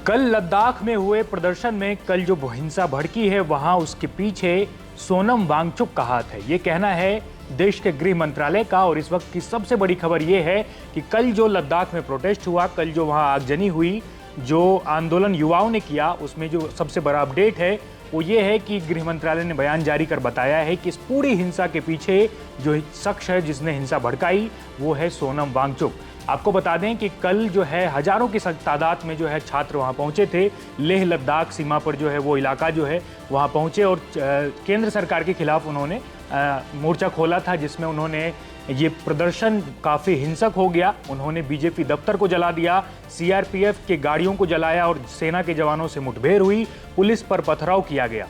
कल लद्दाख में हुए प्रदर्शन में कल जो हिंसा भड़की है वहां उसके पीछे सोनम वांगचुक का हाथ है, ये कहना है देश के गृह मंत्रालय का। और इस वक्त की सबसे बड़ी खबर ये है कि कल जो लद्दाख में प्रोटेस्ट हुआ, कल जो वहां आगजनी हुई, जो आंदोलन युवाओं ने किया, उसमें जो सबसे बड़ा अपडेट है वो ये है कि गृह मंत्रालय ने बयान जारी कर बताया है कि इस पूरी हिंसा के पीछे जो शख्स है जिसने हिंसा भड़काई वो है सोनम वांगचुक। आपको बता दें कि कल जो है हजारों की तादाद में जो है छात्र वहां पहुंचे थे। लेह लद्दाख सीमा पर जो है वो इलाका जो है वहां पहुंचे और केंद्र सरकार के खिलाफ उन्होंने मोर्चा खोला था, जिसमें उन्होंने ये प्रदर्शन काफ़ी हिंसक हो गया। उन्होंने बीजेपी दफ्तर को जला दिया, सीआरपीएफ के गाड़ियों को जलाया और सेना के जवानों से मुठभेड़ हुई, पुलिस पर पथराव किया गया।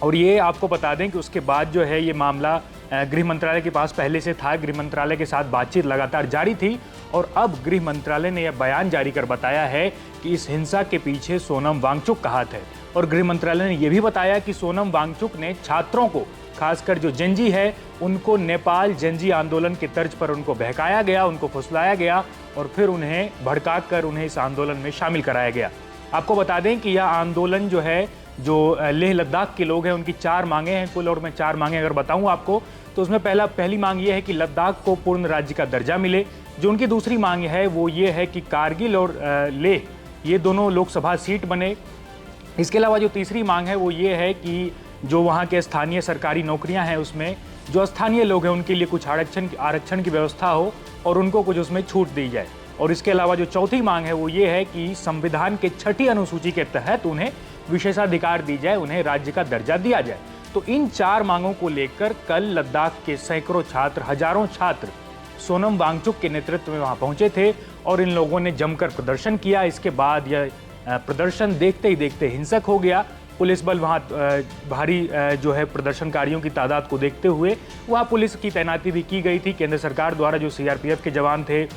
और ये आपको बता दें कि उसके बाद जो है ये मामला गृह मंत्रालय के पास पहले से था। गृह मंत्रालय के साथ बातचीत लगातार जारी थी और अब गृह मंत्रालय ने यह बयान जारी कर बताया है कि इस हिंसा के पीछे सोनम वांगचुक का हाथ है। और गृह मंत्रालय ने यह भी बताया कि सोनम वांगचुक ने छात्रों को, खासकर जो जेनजी है, उनको नेपाल जेनजी आंदोलन के तर्ज पर उनको बहकाया गया, उनको फुसलाया गया और फिर उन्हें भड़काकर उन्हें इस आंदोलन में शामिल कराया गया। आपको बता दें कि यह आंदोलन जो है, जो लेह लद्दाख के लोग हैं, उनकी 4 मांगे हैं कुल। और मैं 4 मांगे अगर बताऊं आपको तो उसमें पहली मांग ये है कि लद्दाख को पूर्ण राज्य का दर्जा मिले। जो उनकी दूसरी मांग है वो ये है कि कारगिल और लेह ये दोनों लोकसभा सीट बने। इसके अलावा जो तीसरी मांग है वो ये है कि जो वहाँ के स्थानीय सरकारी नौकरियाँ हैं उसमें जो स्थानीय लोग हैं उनके लिए कुछ आरक्षण की व्यवस्था हो और उनको कुछ उसमें छूट दी जाए। और इसके अलावा जो चौथी मांग है वो ये है कि संविधान के 6ठी अनुसूची के तहत उन्हें विशेषाधिकार दी जाए, उन्हें राज्य का दर्जा दिया जाए। तो इन 4 मांगों को लेकर कल लद्दाख के सैकड़ों छात्र, हजारों छात्र सोनम वांगचुक के नेतृत्व में वहां पहुंचे थे और इन लोगों ने जमकर प्रदर्शन किया। इसके बाद यह प्रदर्शन देखते ही देखते हिंसक हो गया। पुलिस बल वहां भारी जो है प्रदर्शनकारियों की तादाद को देखते हुए वहां पुलिस की तैनाती भी की गई थी। केंद्र सरकार द्वारा जो सीआरपीएफ के जवान थे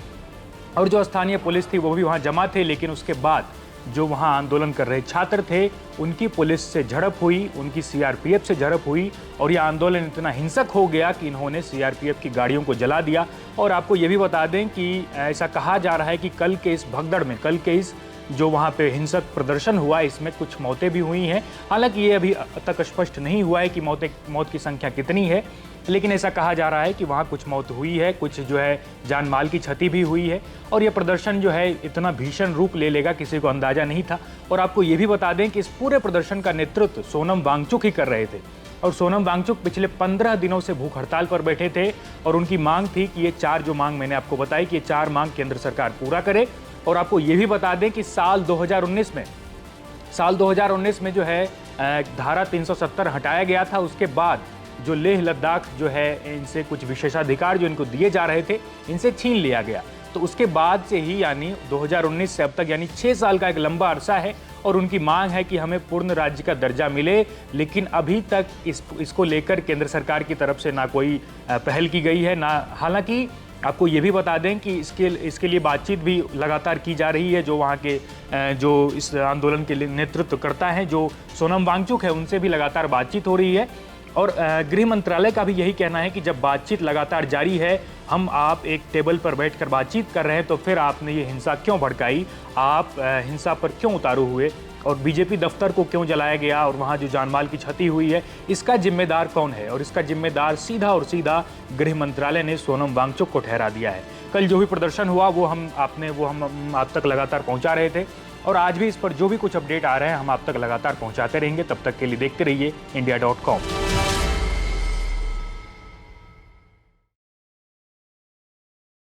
और जो स्थानीय पुलिस थी वो भी वहां जमा थे। लेकिन उसके बाद जो वहां आंदोलन कर रहे छात्र थे उनकी पुलिस से झड़प हुई, उनकी सीआरपीएफ से झड़प हुई और यह आंदोलन इतना हिंसक हो गया कि इन्होंने सीआरपीएफ की गाड़ियों को जला दिया। और आपको ये भी बता दें कि ऐसा कहा जा रहा है कि कल के इस भगदड़ में, कल के इस जो वहाँ पे हिंसक प्रदर्शन हुआ, इसमें कुछ मौतें भी हुई हैं। हालांकि ये अभी तक स्पष्ट नहीं हुआ है कि मौत की संख्या कितनी है, लेकिन ऐसा कहा जा रहा है कि वहाँ कुछ मौत हुई है, कुछ जो है जान माल की क्षति भी हुई है। और ये प्रदर्शन जो है इतना भीषण रूप ले लेगा किसी को अंदाजा नहीं था। और आपको ये भी बता दें कि इस पूरे प्रदर्शन का नेतृत्व सोनम वांगचुक ही कर रहे थे। और सोनम वांगचुक पिछले 15 दिनों से भूख हड़ताल पर बैठे थे और उनकी मांग थी कि ये 4 जो मांग मैंने आपको बताई कि ये 4 मांग केंद्र सरकार पूरा करे। और आपको ये भी बता दें कि साल 2019 में जो है धारा 370 हटाया गया था। उसके बाद जो लेह लद्दाख जो है इनसे कुछ विशेषाधिकार जो इनको दिए जा रहे थे इनसे छीन लिया गया। तो उसके बाद से ही यानी 2019 से अब तक यानी 6 साल का एक लंबा अरसा है और उनकी मांग है कि हमें पूर्ण राज्य का दर्जा मिले। लेकिन अभी तक इसको लेकर केंद्र सरकार की तरफ से ना कोई पहल की गई है ना। हालांकि आपको ये भी बता दें कि इसके लिए बातचीत भी लगातार की जा रही है। जो वहाँ के जो इस आंदोलन के लिए नेतृत्व करता है, जो सोनम वांगचुक है, उनसे भी लगातार बातचीत हो रही है। और गृह मंत्रालय का भी यही कहना है कि जब बातचीत लगातार जारी है, आप एक टेबल पर बैठकर बातचीत कर रहे हैं, तो फिर आपने ये हिंसा क्यों भड़काई, आप हिंसा पर क्यों उतारू हुए और बीजेपी दफ्तर को क्यों जलाया गया और वहाँ जो जानमाल की क्षति हुई है, इसका जिम्मेदार कौन है। और इसका जिम्मेदार सीधा और सीधा गृह मंत्रालय ने सोनम वांगचुक को ठहरा दिया है। कल जो भी प्रदर्शन हुआ वो हम आप तक लगातार पहुँचा रहे थे और आज भी इस पर जो भी कुछ अपडेट आ रहे हैं हम आप तक लगातार पहुँचाते रहेंगे। तब तक के लिए देखते रहिए India.com।